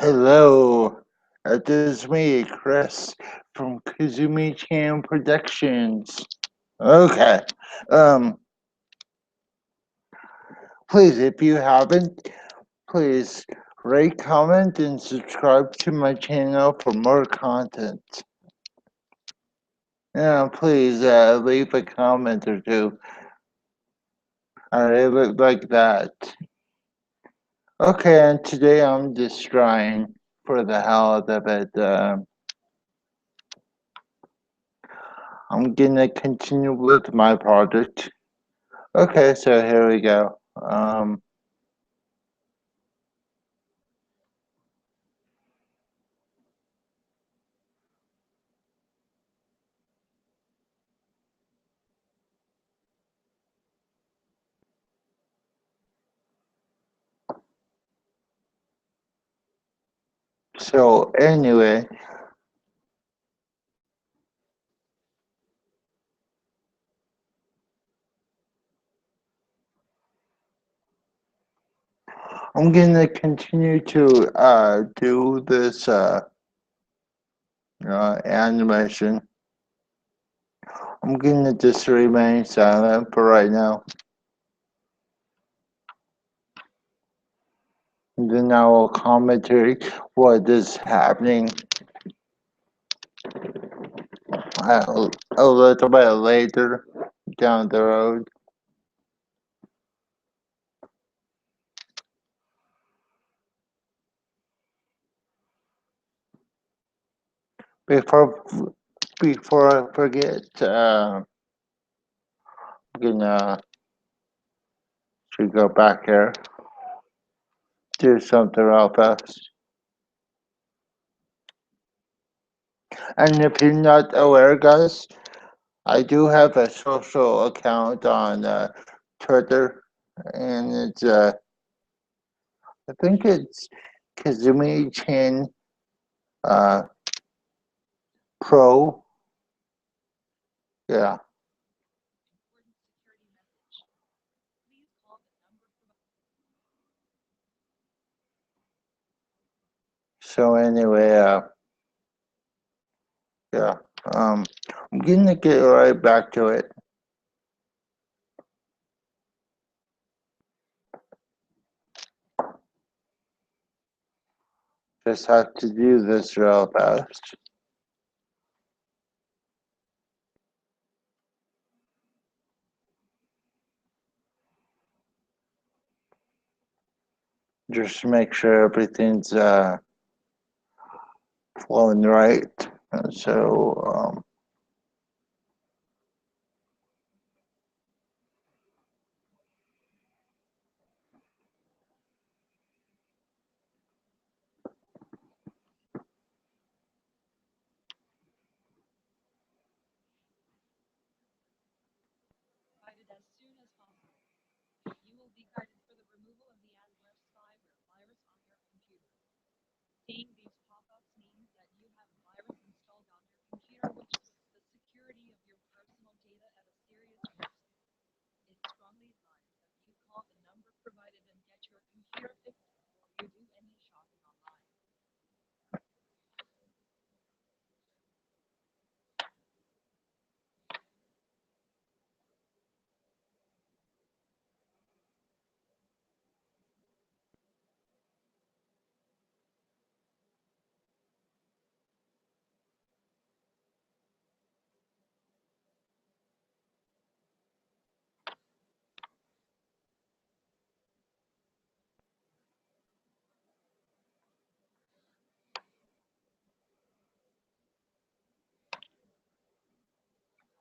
Hello, this is me, Chris from Kazumi Chan Productions. Okay, um, please, if you haven't, please rate, comment, and subscribe to my channel for more content. Yeah, please leave a comment or two. I look like that. Okay, and today I'm just trying for the hell of it. I'm gonna continue with my project. Okay, so here we go. So anyway, I'm gonna continue to do this animation. I'm gonna just remain silent for right now, and then I will commentary what is happening a little bit later down the road. Before before I forget, I'm gonna should go back here, do something real fast. And if you're not aware, guys, I do have a social account on Twitter, and it's I think it's Kazumi Chan uh, Pro. Yeah. So anyway, yeah. Um, I'm gonna get right back to it. Just have to do this real fast. Just make sure everything's flowing right. So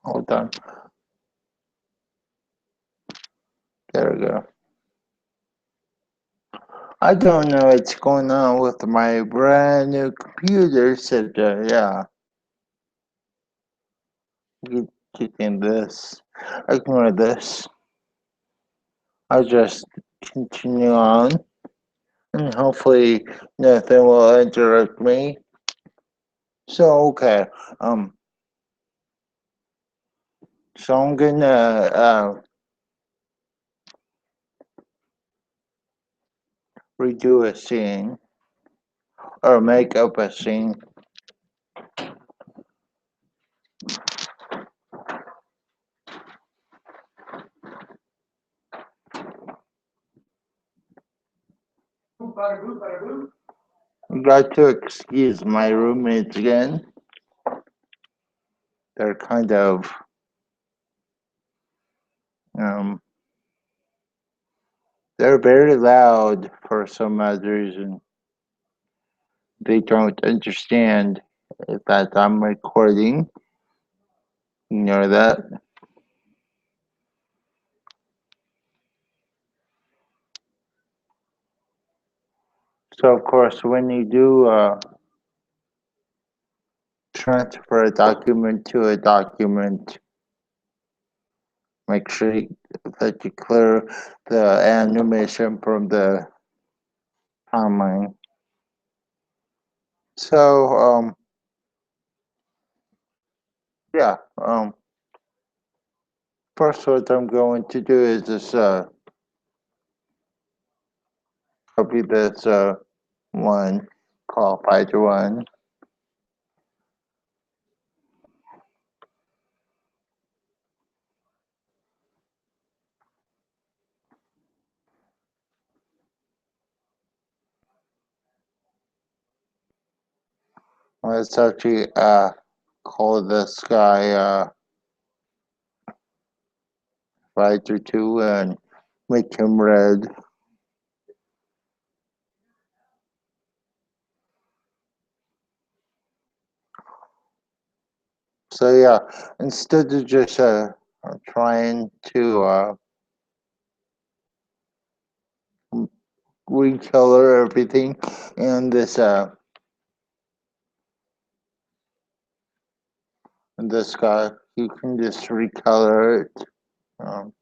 hold on. There we go. I don't know what's going on with my brand new computer. So yeah, you can this. Ignore this. I'll just continue on, and hopefully nothing will interrupt me. So okay, um, so I'm gonna redo a scene. or make up a scene. You got to excuse my roommates again. They're kind of um, they're very loud for some odd reason. They don't understand that I'm recording. You know that. So of course, when you do transfer a document to a document, make sure that you clear the animation from the timeline. So yeah, first what I'm going to do is just copy this one, call Fighter one. Let's actually call this guy Fighter two and make him red. So yeah, instead of just trying to recolor everything in this guy, you can just recolor it. Um,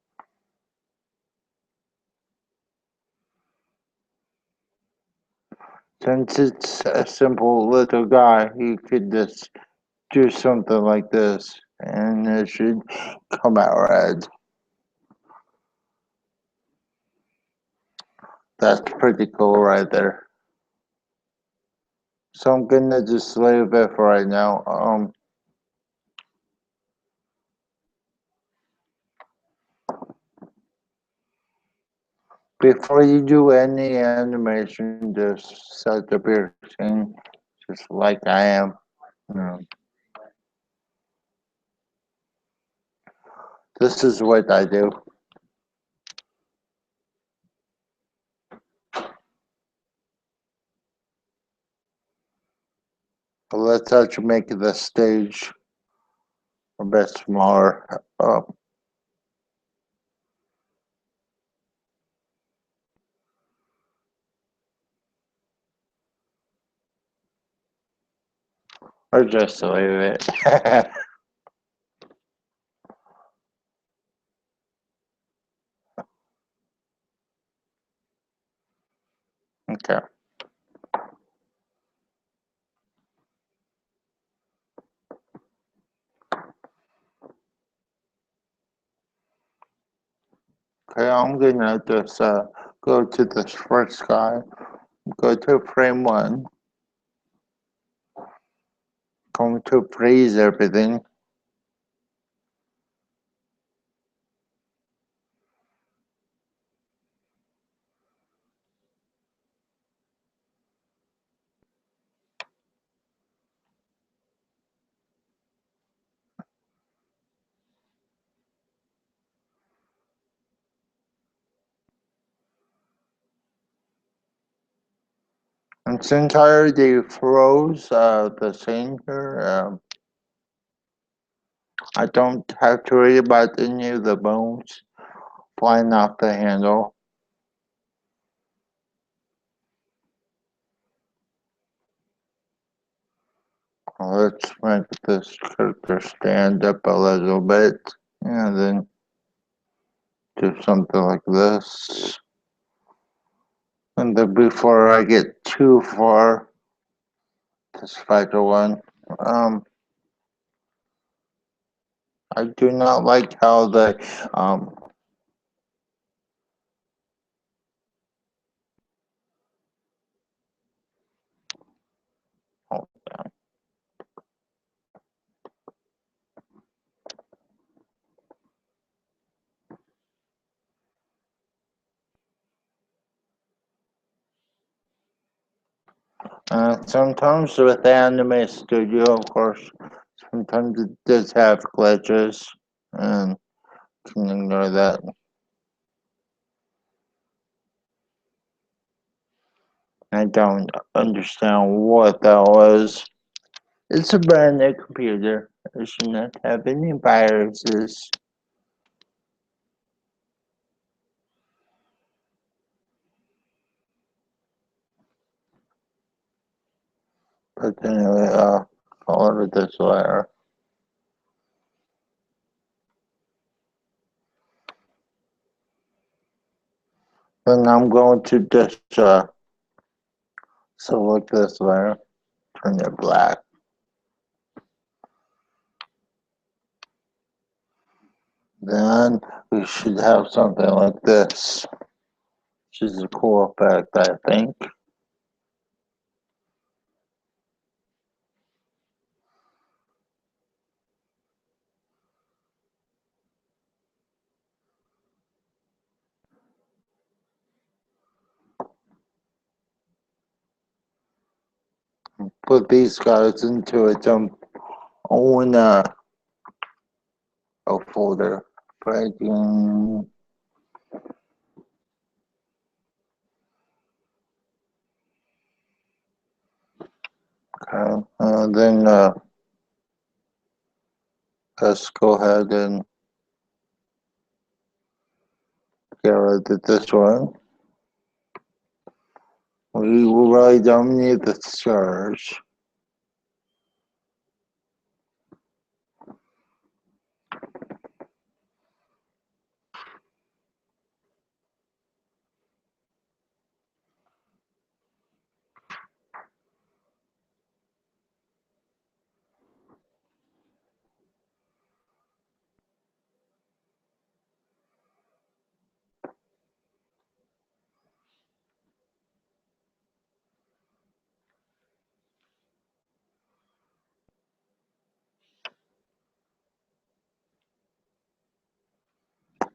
since it's a simple little guy, you could just do something like this, and it should come out red. That's pretty cool right there. So I'm gonna just leave it for right now. Before you do any animation, just set up your scene, just like I am. Um, this is what I do. But let's actually make the stage a bit smaller. Or just leave it. Okay. Okay, I'm gonna just go to this first guy, go to frame one, going to freeze everything. And since I already froze the scene here, I don't have to worry about any of the bones flying off the handle. Let's make this character stand up a little bit and then do something like this. And then before I get too far, this fighter one, I do not like how um, Sometimes with Anime Studio, of course, sometimes it does have glitches, and can ignore that. I don't understand what that was. It's a brand new computer. It should not have any viruses. But anyway, I'll order this later. Then I'm going to just select this layer, turn it black. Then we should have something like this, which is a cool effect, I think. Put these guys into its own folder. Breaking. Okay, then let's go ahead and get rid of this one. We really don't need the surge.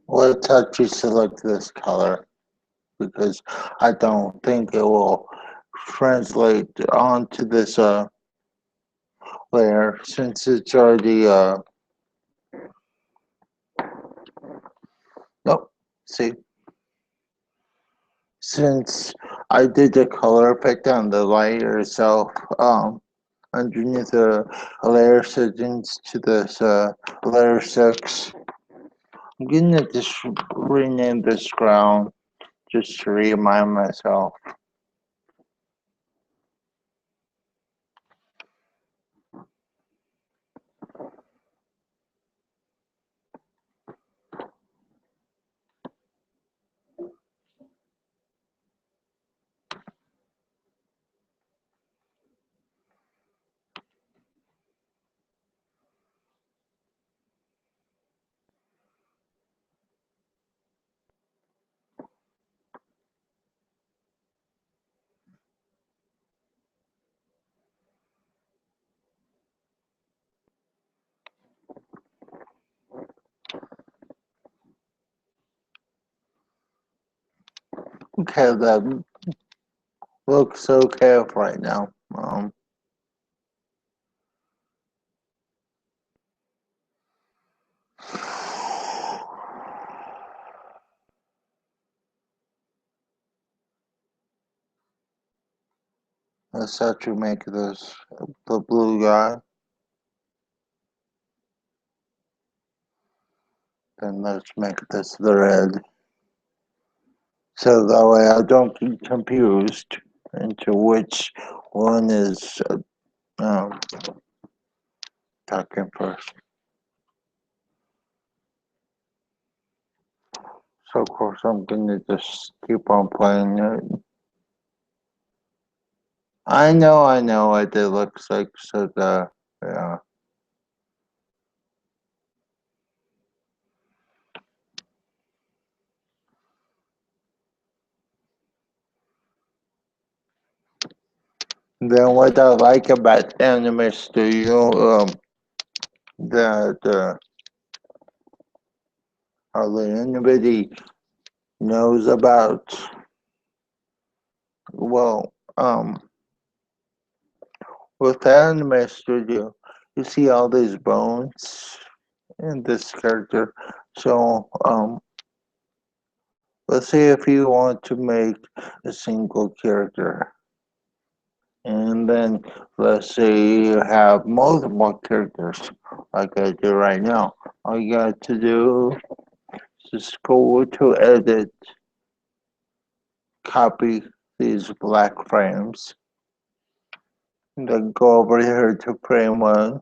Let's actually select this color because I don't think it will translate onto this layer since it's already nope. See, since I did the color pick on the layer itself, underneath the layer settings to this layer 6. I'm gonna just rename this ground just to remind myself. Okay, that looks okay right now. Let's actually make this the blue guy. Then let's make this the red. So that way I don't get confused into which one is talking first. So of course I'm gonna just keep on playing it. I know what it looks like, so yeah. Then what I like about Anime Studio, that hardly anybody knows about. Well, with Anime Studio, you see all these bones in this character. So, let's say if you want to make a single character, and then let's say you have multiple characters, like I do right now. All you got to do is just go to edit, copy these black frames, and then go over here to frame one,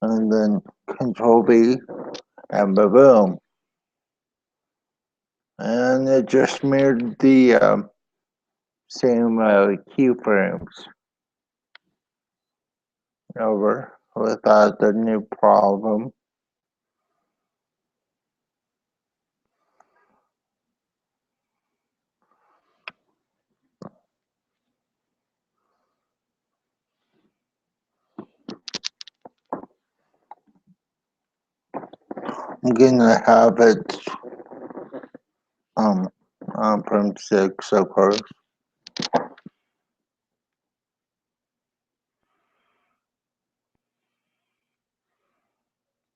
and then Control V, and boom. And it just mirrored the same keyframes over without the new problem. I'm gonna have it um from 6, of course.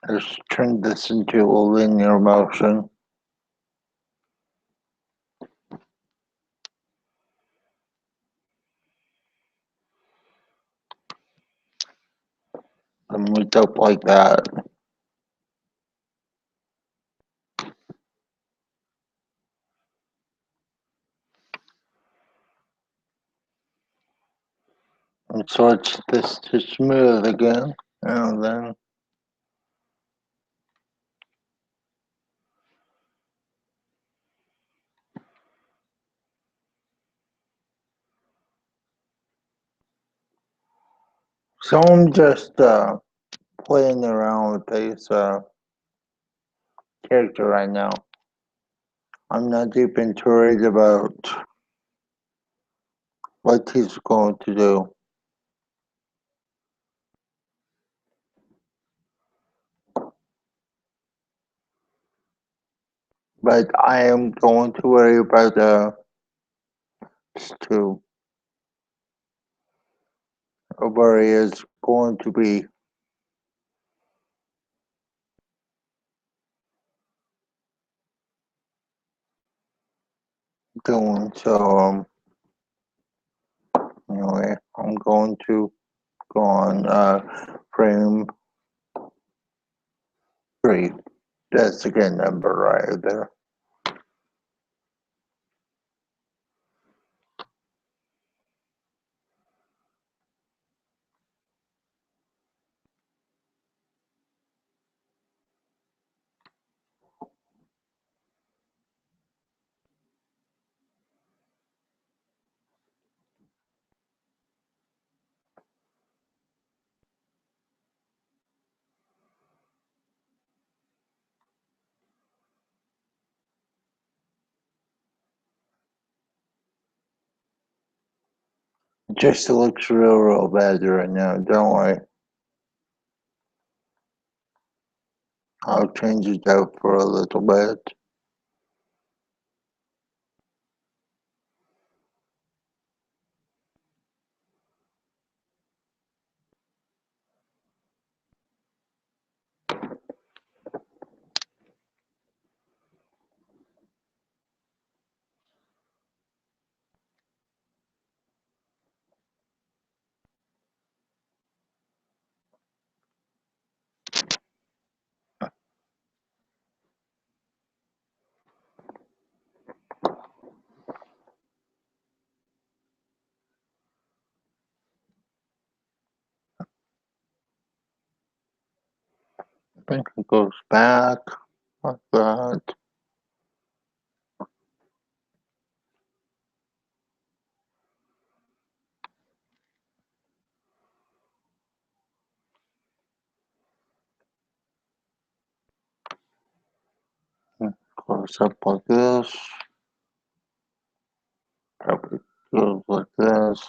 Just turn this into a linear motion. And meet up like that. And switch this to smooth again. And then so I'm just playing around with this character right now. I'm not even worried about what he's going to do. But I am going to worry about to where he is going to be doing. So anyway, I'm going to go on frame 3. That's a good number right there. Just looks real bad right now. Don't worry. I'll change it out for a little bit. I think it goes back like that. Goes up like this. Probably goes like this.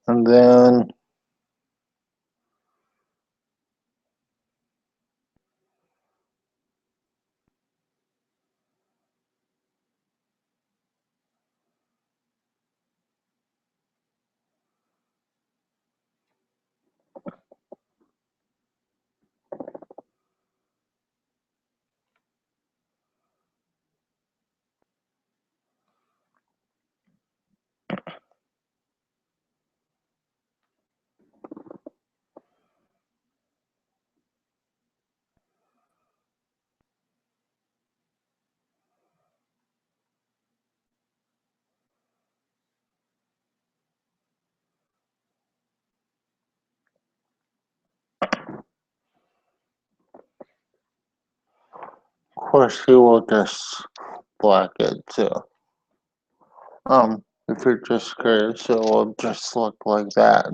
And then of course you will just black it too. If you're just curious, it will just look like that.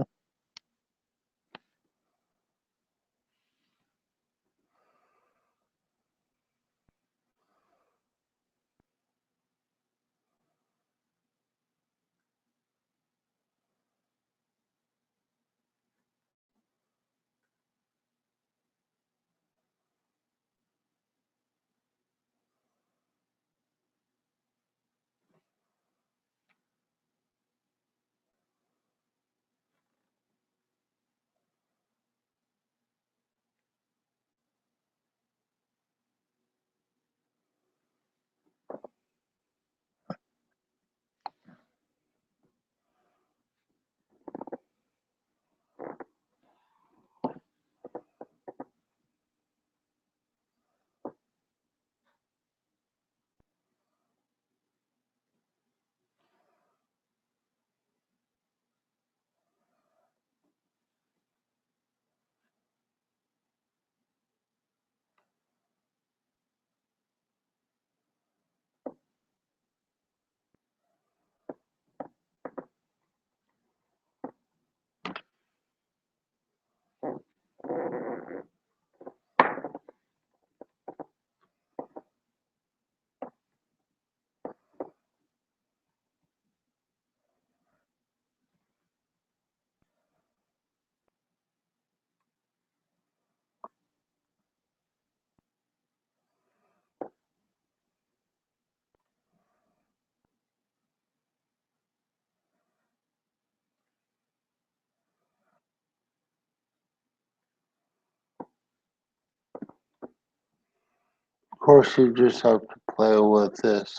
Of course you just have to play with this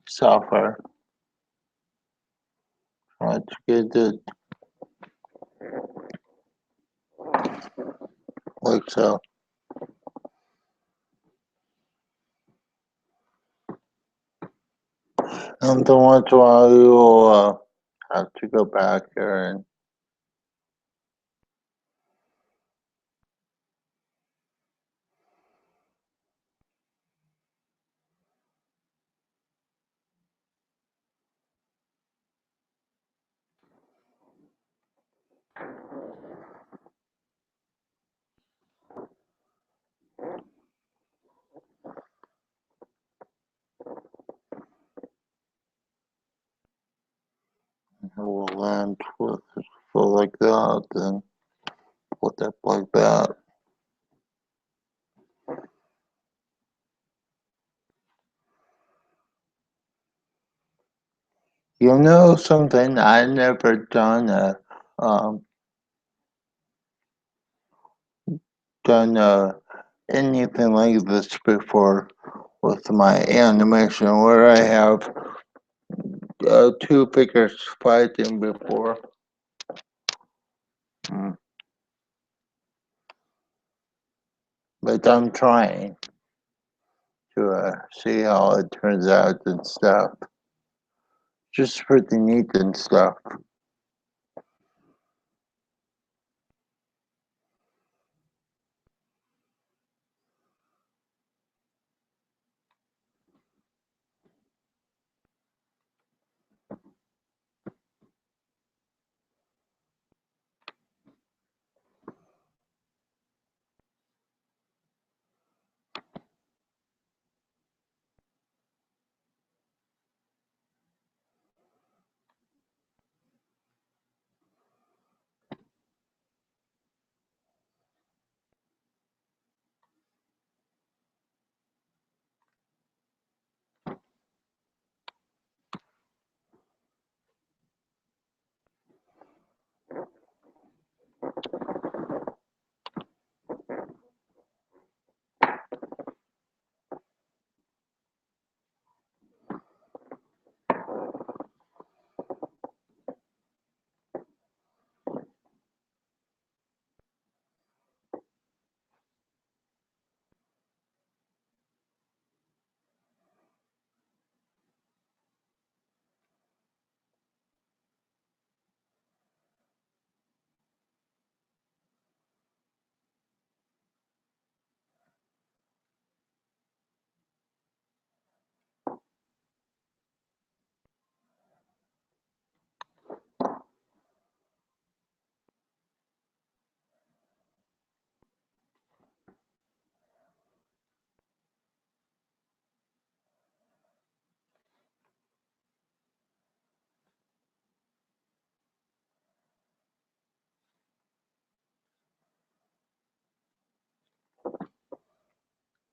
software. Try to get it like so. And then once in a while you will have to go back here and it will land with it full like that, then put it like that. You know something, I never um done anything like this before with my animation where I have two figures fighting before. Mm. But I'm trying to see how it turns out and stuff. Just pretty neat and stuff.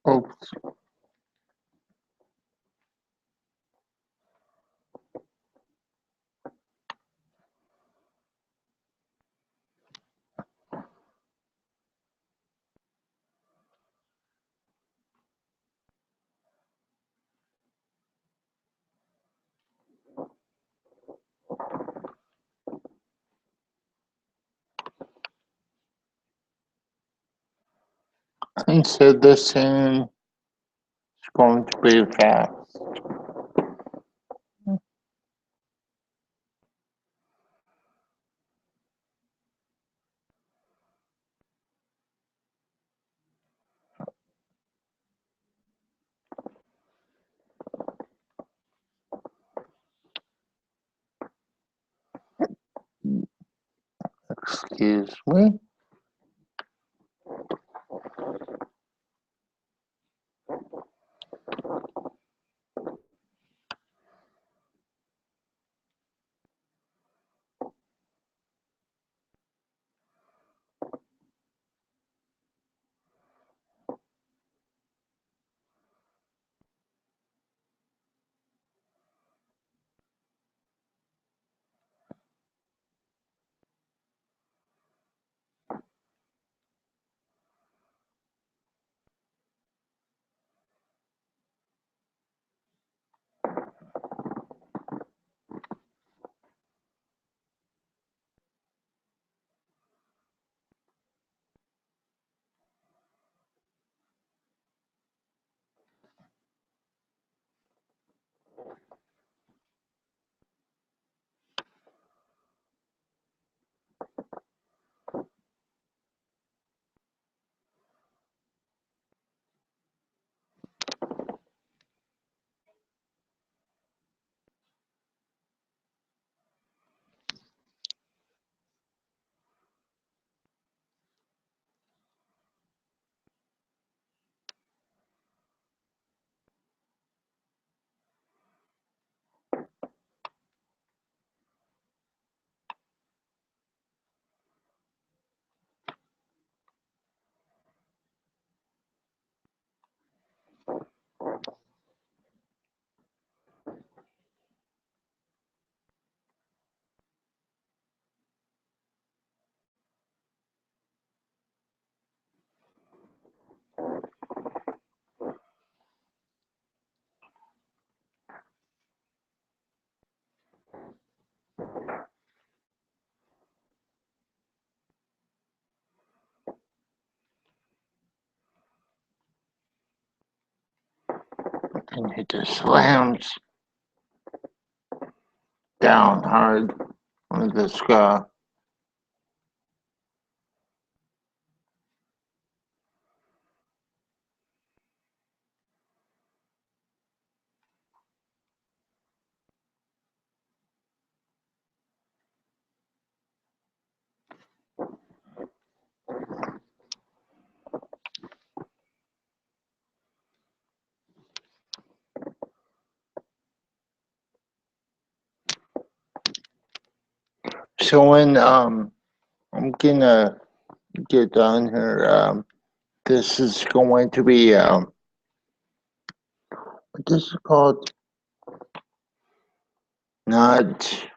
Oops. He said this scene is going to be fast. Excuse me. And he just slams down hard on this guy. So when I'm gonna get done here, this is going to be what this is called, not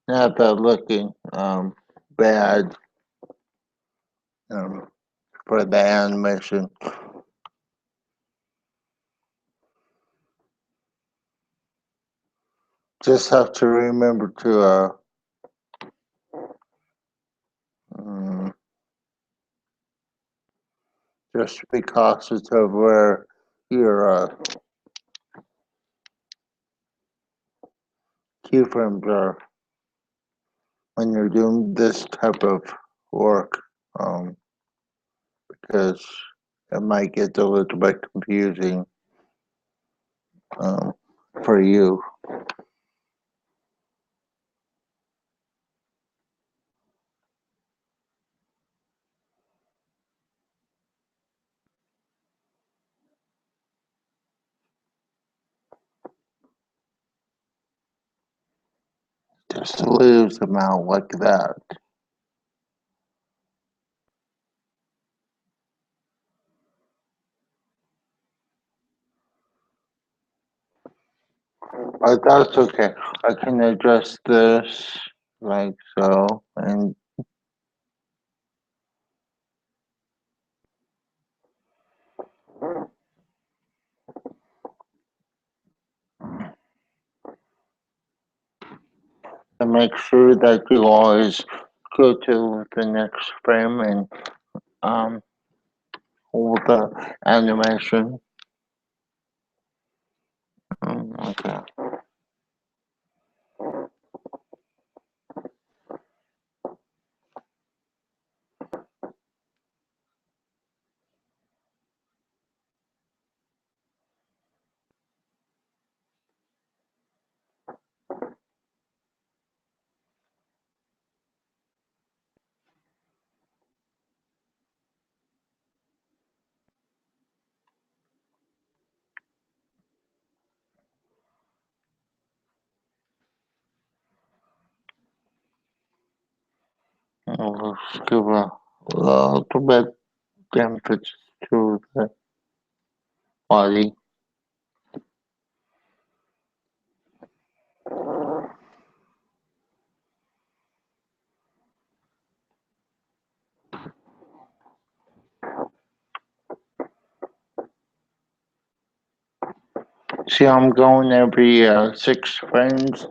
not bad looking, bad um for the animation. Just have to remember to um, just be cautious of where your keyframes are when you're doing this type of work, because it might get a little bit confusing um, for you. Just leaves them out like that. But that's okay. I can adjust this like so, and make sure that you always go to the next frame and um hold the animation. Okay. Let's give a little bit emphasis to the body. See, I'm going every 6 frames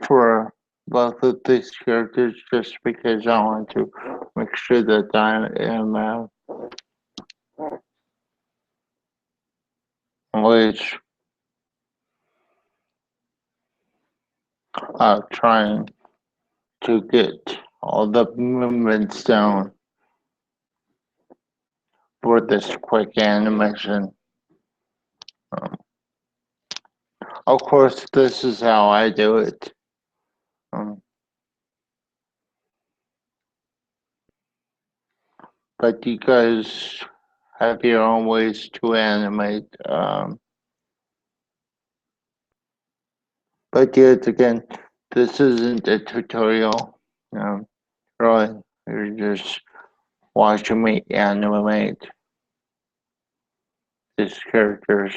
for both of these characters just because I want to make sure that I am always trying to get all the movements down for this quick animation. Um, of course, this is how I do it. Um, but you guys have your own ways to animate. But yet again, this isn't a tutorial. Really, you're just watching me animate these characters.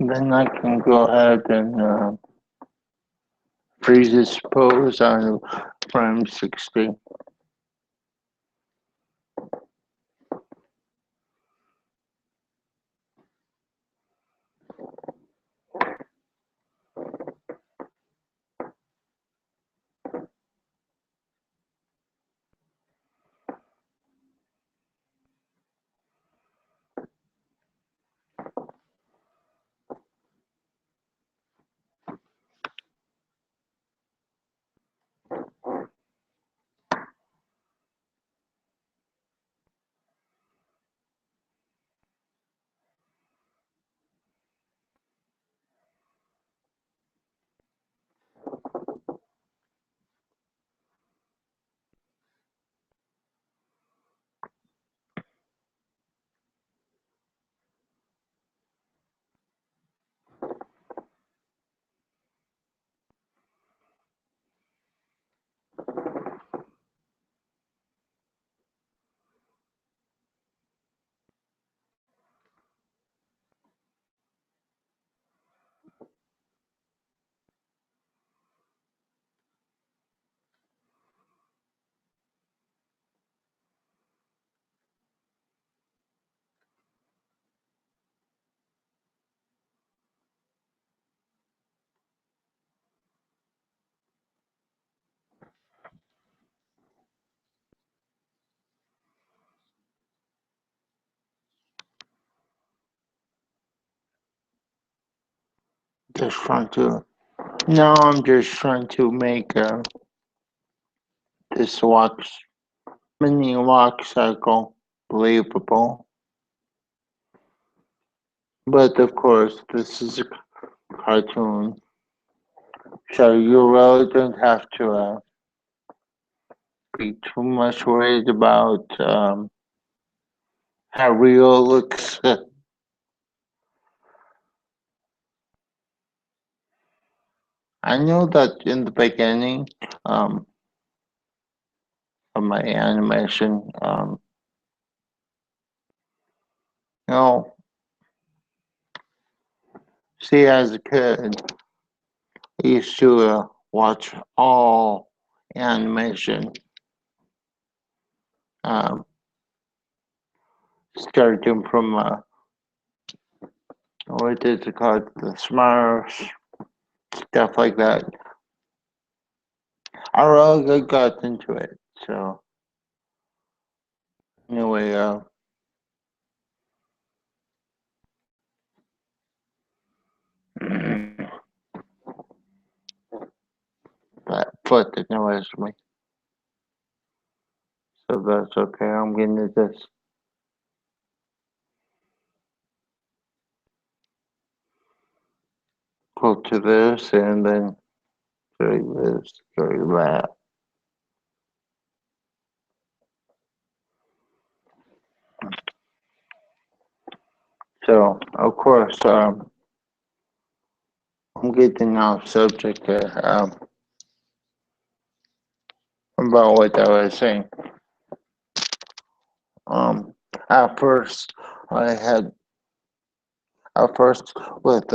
Then I can go ahead and freeze this pose on frame 60. Just trying to. Now I'm just trying to make this mini walk cycle believable. But of course, this is a cartoon, so you really don't have to be too much worried about how real it looks. I know that in the beginning um, of my animation, you know, see, as a kid, I used to watch all animation, um, starting from what is it called, the Smurfs, stuff like that. I really got into it. So anyway, that foot annoys me, so that's okay. I'm gonna just go to this and then do this, do that. So of course, I'm getting off subject about what I was saying. Um, at first, I had at first with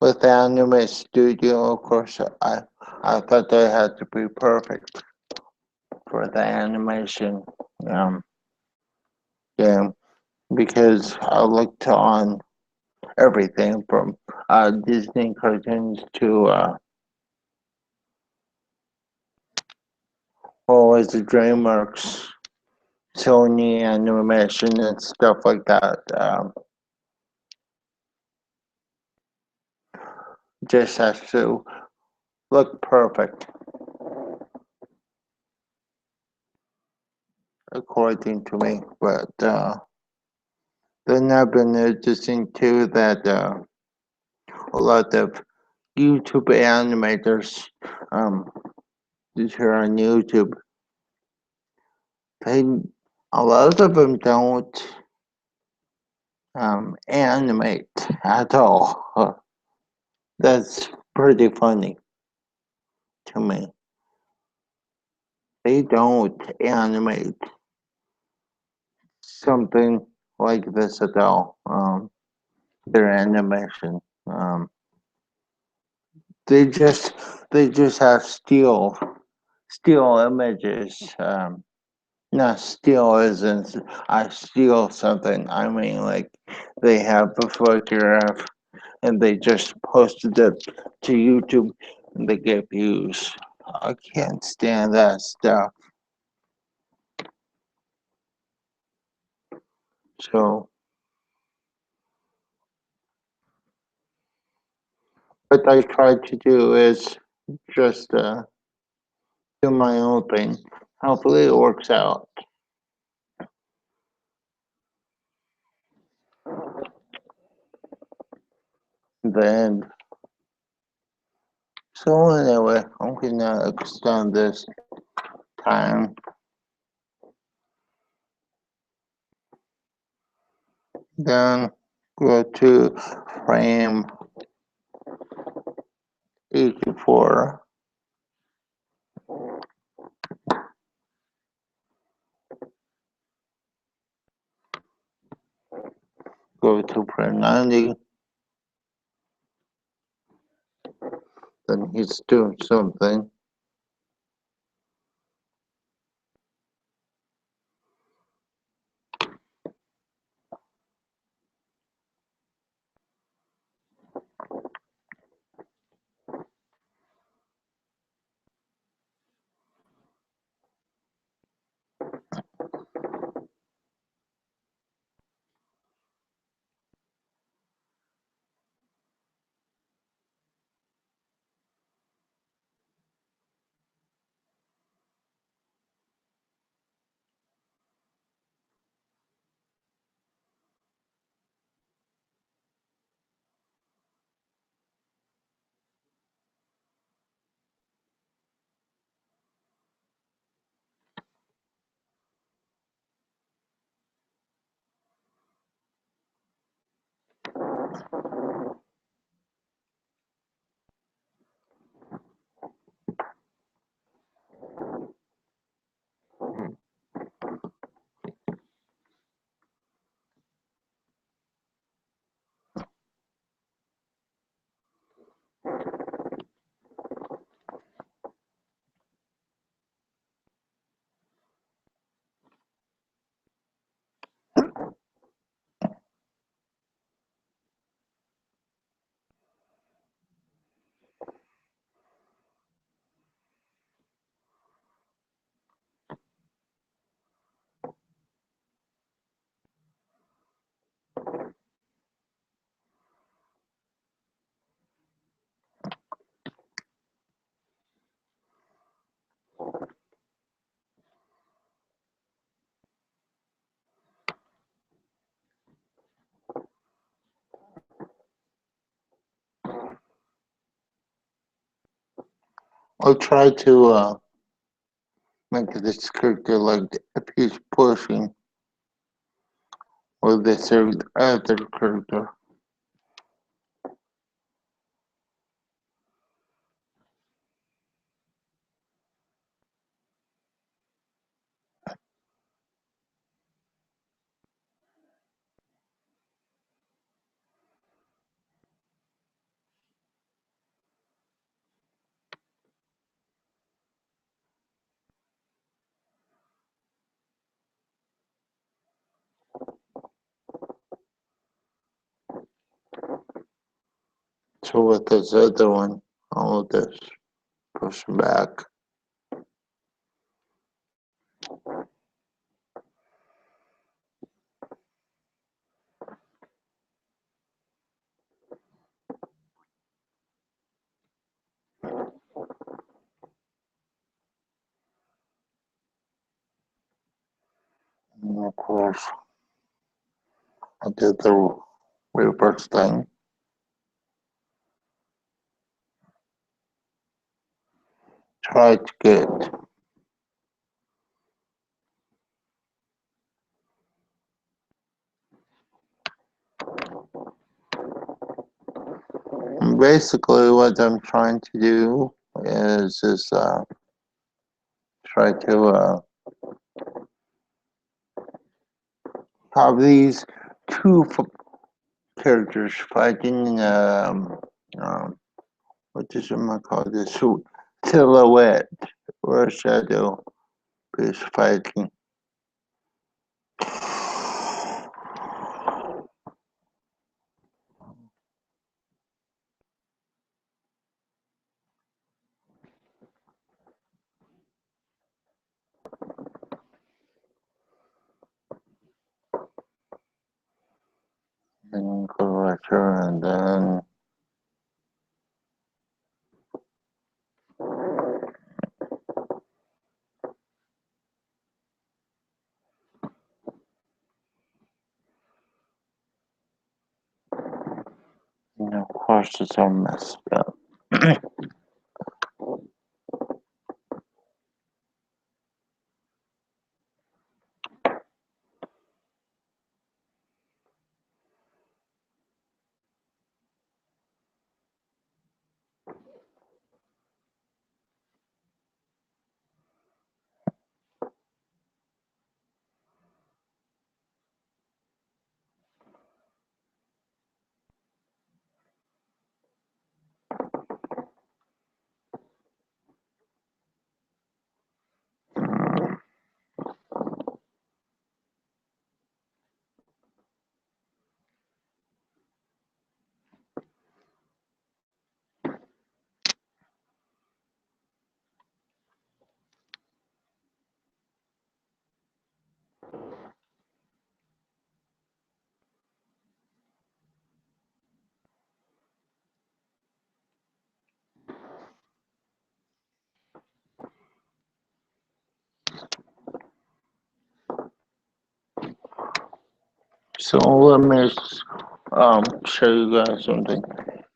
with Anime Studio, of course, I thought they had to be perfect for the animation um game because I looked on everything from Disney cartoons to what was the DreamWorks, Sony animation and stuff like that. Just has to look perfect according to me. But then I've been noticing too that a lot of YouTube animators, um, here on YouTube, they a lot of them don't animate at all. That's pretty funny to me. They don't animate something like this at all. Their animation. They just they just have still images. Not steal as in I steal something. I mean like they have a photograph and they just posted it to YouTube and they get views. I can't stand that stuff. So what I try to do is just do my own thing. Hopefully it works out. Then so anyway, I'm gonna extend this time. Then go to frame 84. Go to frame 90. Then he's doing something. I'll try to make this character like if he's pushing with this other character. So with this other one, I'll just push back. And of course, I did the reverse thing. Try to get basically what I'm trying to do is try to have these two characters fighting what does it call this silhouette or shadow is fighting. And go right here and then of course it's all messed up. So let me show you guys something.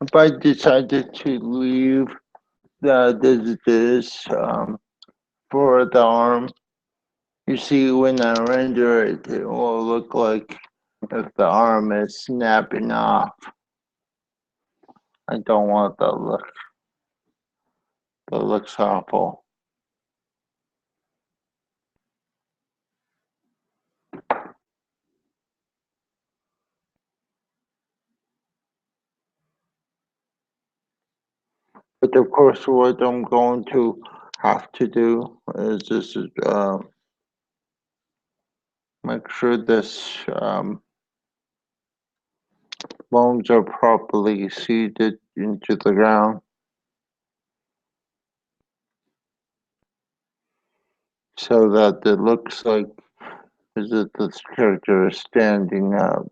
If I decided to leave this for the arm, you see when I render it, it will look like if the arm is snapping off. I don't want that look. That looks awful. But of course, what I'm going to have to do is just make sure this bones are properly seated into the ground so that it looks like as if this character is standing up.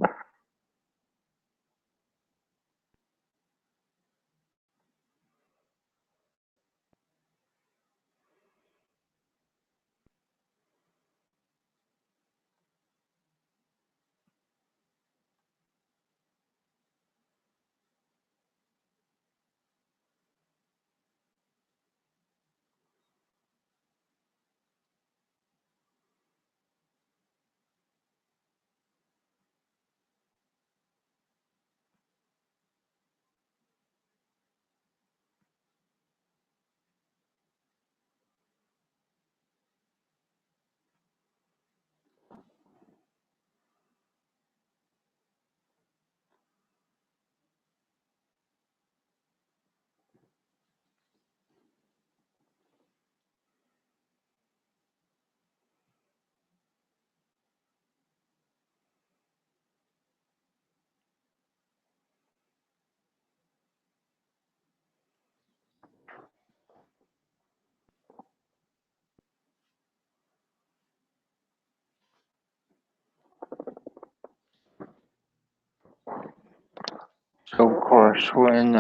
So of course, when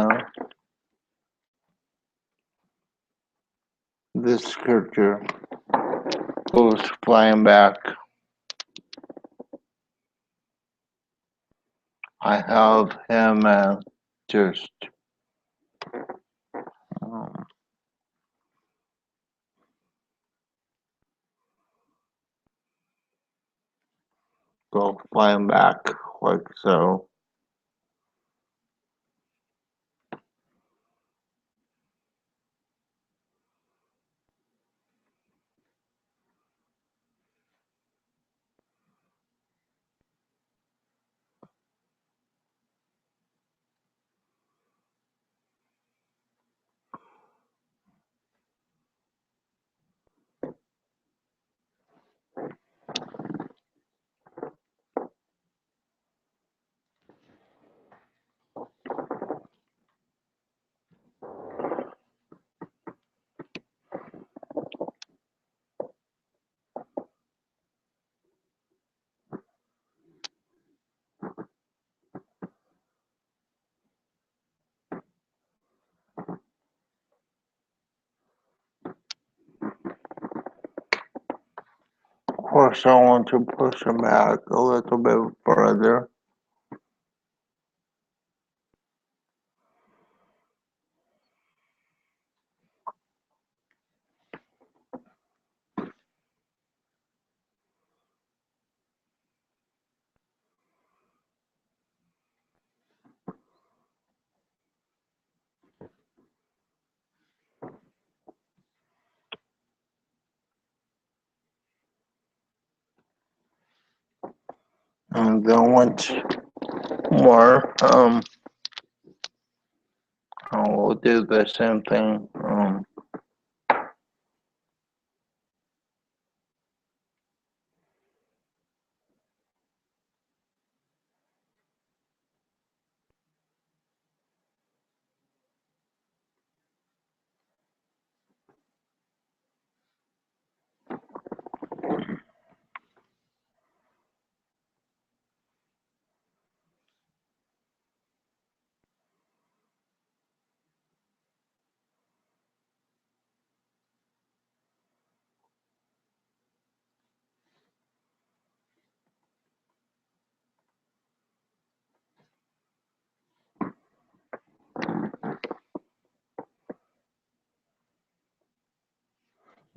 this character goes flying back, I have him just um, go flying back like so. Of course, I want to push him back a little bit further. And then once more, we'll do the same thing.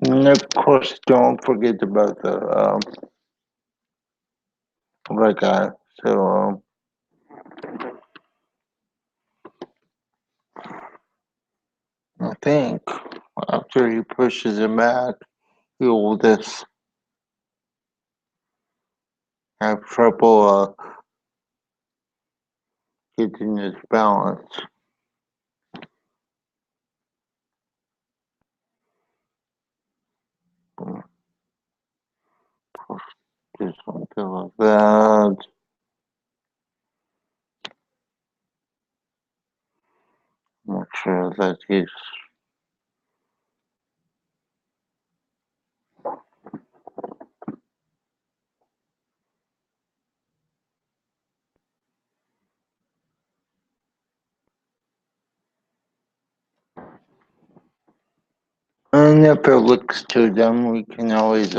And of course, don't forget about the right guy. So I think after he pushes him back, he will just have trouble getting his balance. Do something like that. Make sure that he's and if it looks too dumb, we can always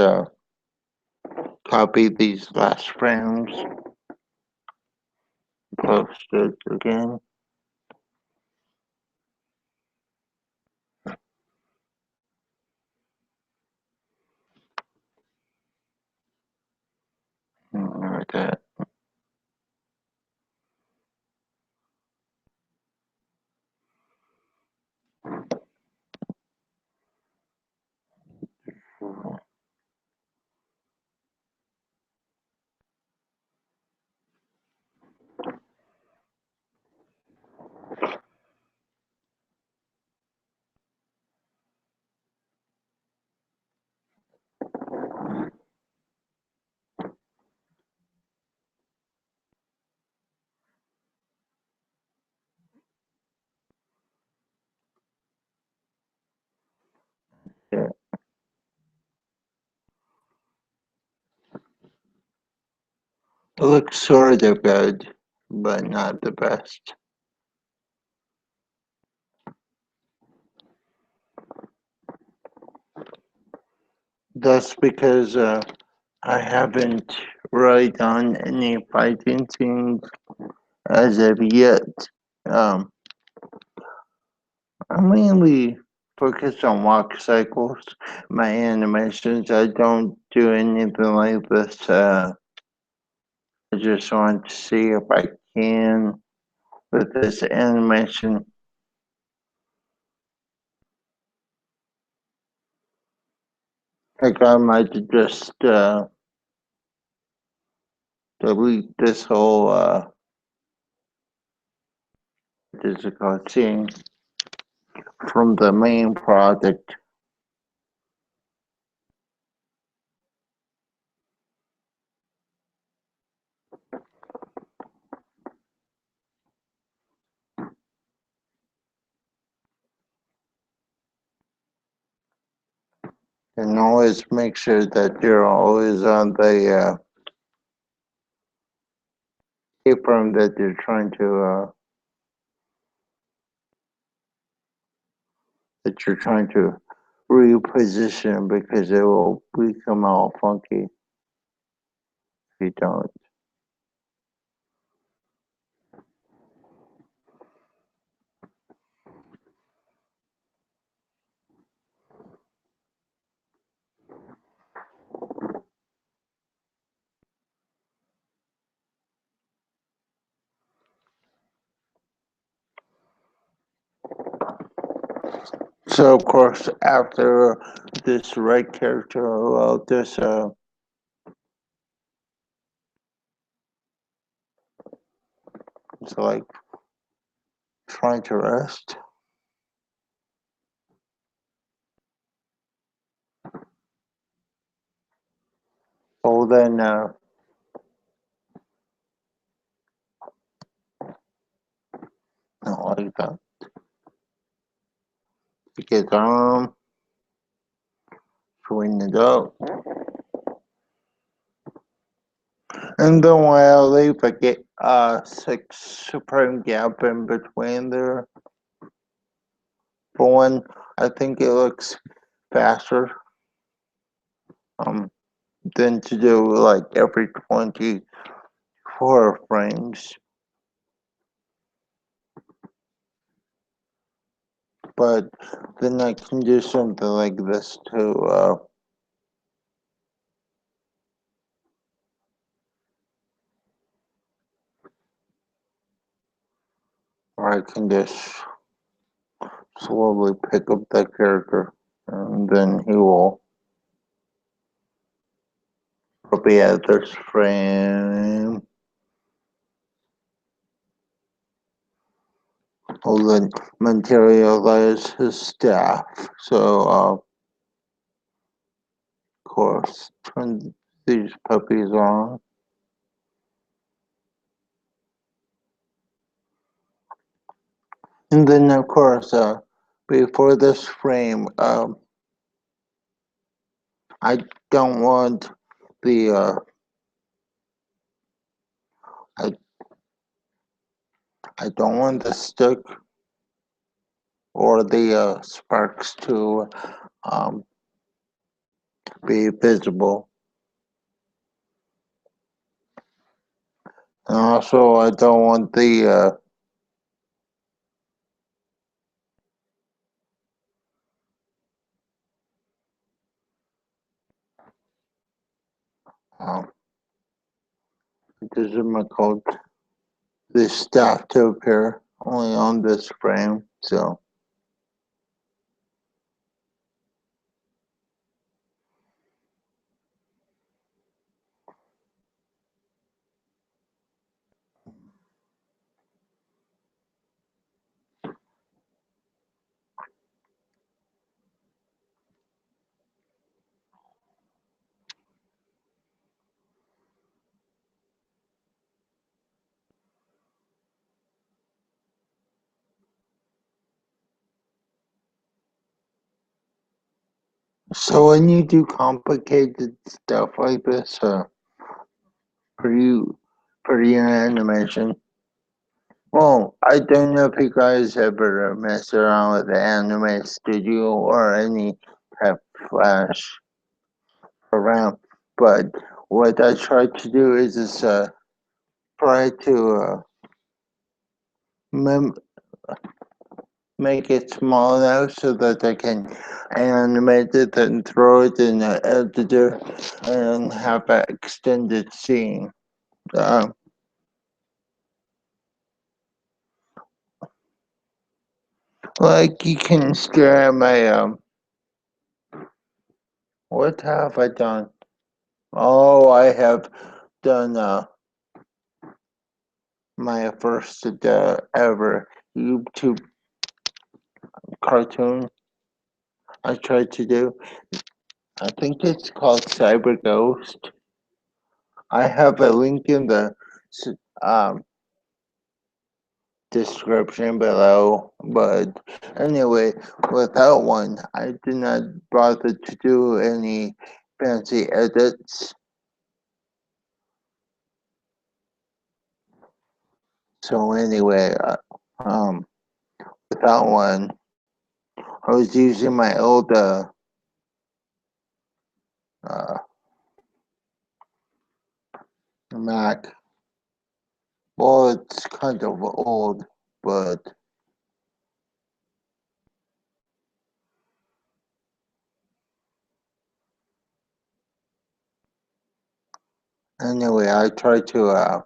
copy these last frames, post it again. Like that. Yeah. It looks sort of good, but not the best. That's because I haven't really done any fighting scenes as of yet. Um, I mainly focus on walk cycles. My animations, I don't do anything like this. I just want to see if I can with this animation. Like I might just delete this whole physical scene from the main project. And always make sure that you're always on the keyframe that you're trying to reposition, because it will become all funky if you don't. So of course, after this red character, well, this it's like trying to rest. Oh, then not like that. Take his arm, swing it up, and then while I leave, I get 6 frame gap in between there. For one, I think it looks faster than to do like every 24 frames. But then I can do something like this too. Or I can just slowly pick up the character, and then he will be at this frame. Will then materialize his staff. So, of course, turn these puppies on. And then, of course, before this frame, I don't want the I I don't want the stick or the sparks to um, be visible. And also, I don't want the this is my code. This staff to appear only on this frame. So when you do complicated stuff like this, for you for your animation, well, I don't know if you guys ever mess around with the Anime Studio or any type of Flash around, but what I try to do is try to mem- make it small enough so that I can animate it and throw it in the editor and have an extended scene. Um, like you can stare at my what have I done? Oh, I have done my first ever YouTube cartoon I tried to do. I think it's called Cyber Ghost. I have a link in the um, description below, but anyway, without one, I did not bother to do any fancy edits. So anyway, without one, I was using my old uh, Mac. Well, it's kind of old, but anyway, I try to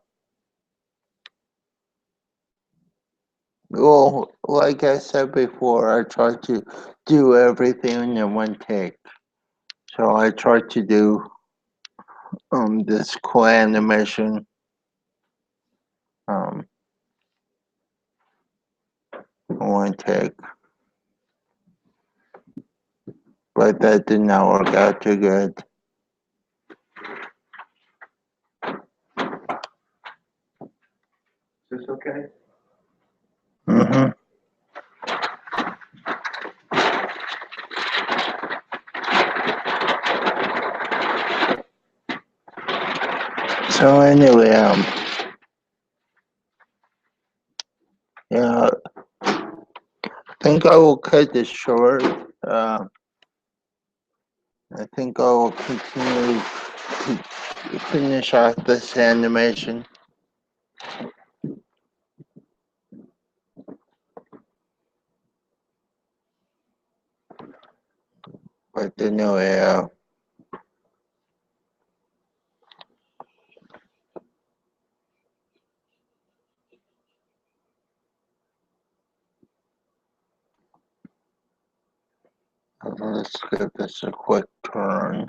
well, like I said before, I try to do everything in one take. So I try to do this cool animation um in one take, but that did not work out too good. Is this okay? hmm So anyway, yeah, I think I will cut this short. I think I will continue to finish off this animation. But anyway, Let's give this a quick turn.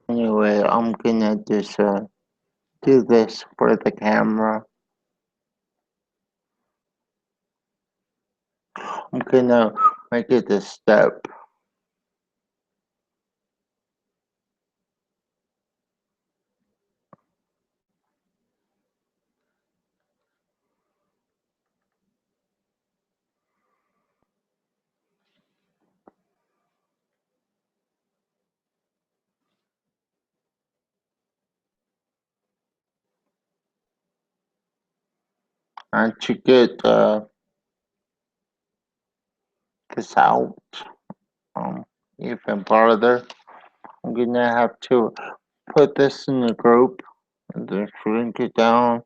Anyway, I'm gonna just do this for the camera. I'm gonna make it a step. And to get this out even farther, I'm gonna have to put this in the group and then shrink it down.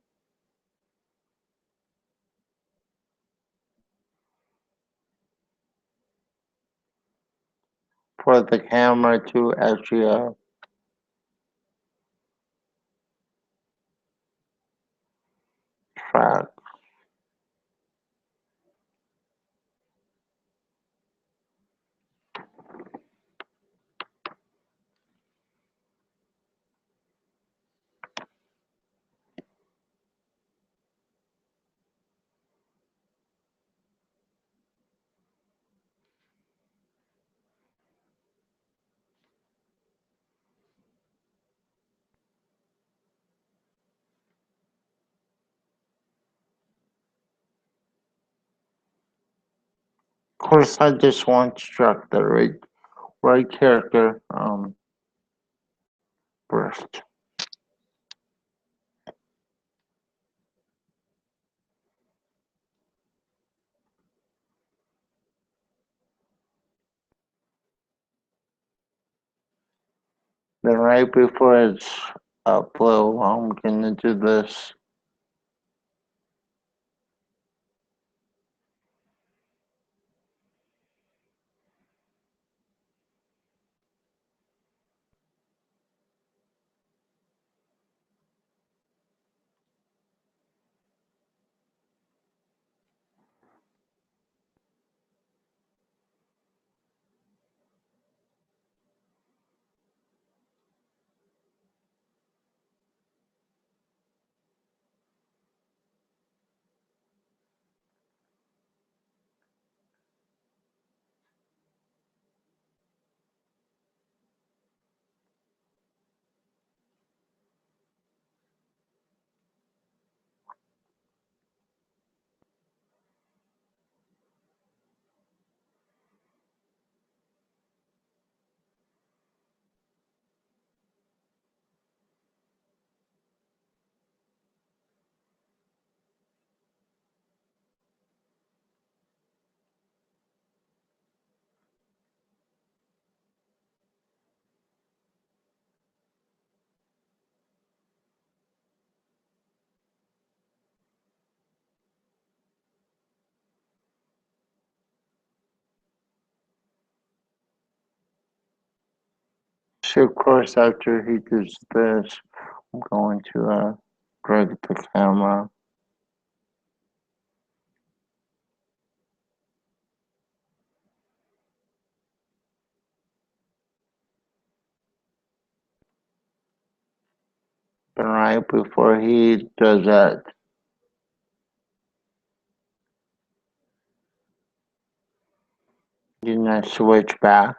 for the camera to actually track. Of course, I just want to track the right character first. Then right before it's upload, I'm gonna do this. So of course, after he does this, I'm going to drag the camera. But right before he does that, then I switch back.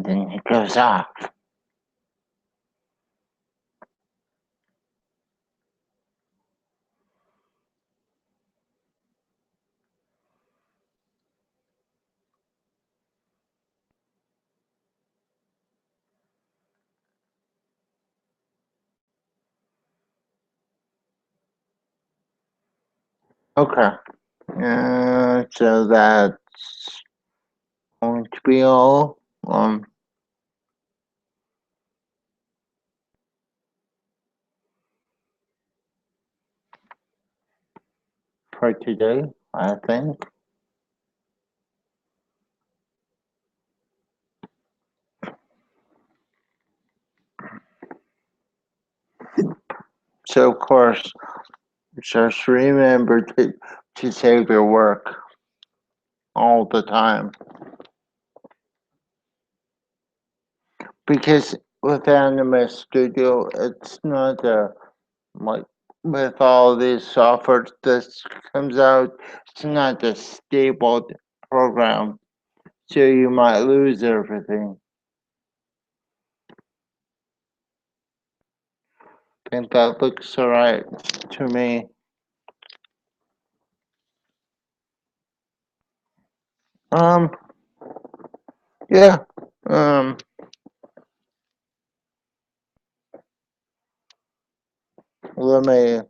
then it goes off. Okay. So that's going to be all for today, I think. So of course, just remember to save your work all the time, because with Anime Studio, it's not a like with all these software that comes out, it's not a stable program, so you might lose everything. I think that looks alright to me. Um, yeah. Um, let me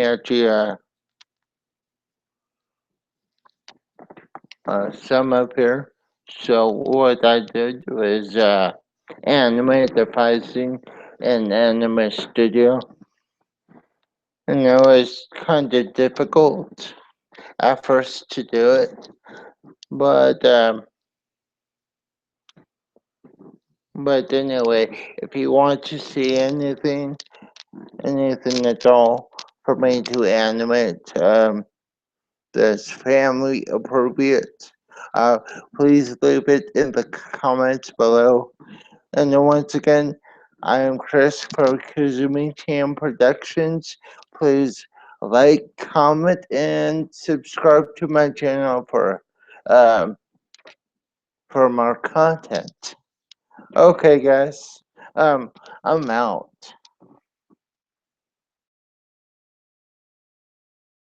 actually sum up here. So what I did was animate the pricing in Anime Studio, and it was kind of difficult at first to do it, but anyway, if you want to see anything at all for me to animate, that's family appropriate, uh, please leave it in the comments below. And then once again, I am Chris for Kazumi Cam Productions. Please like, comment, and subscribe to my channel um, for more content. Okay, guys, I'm out.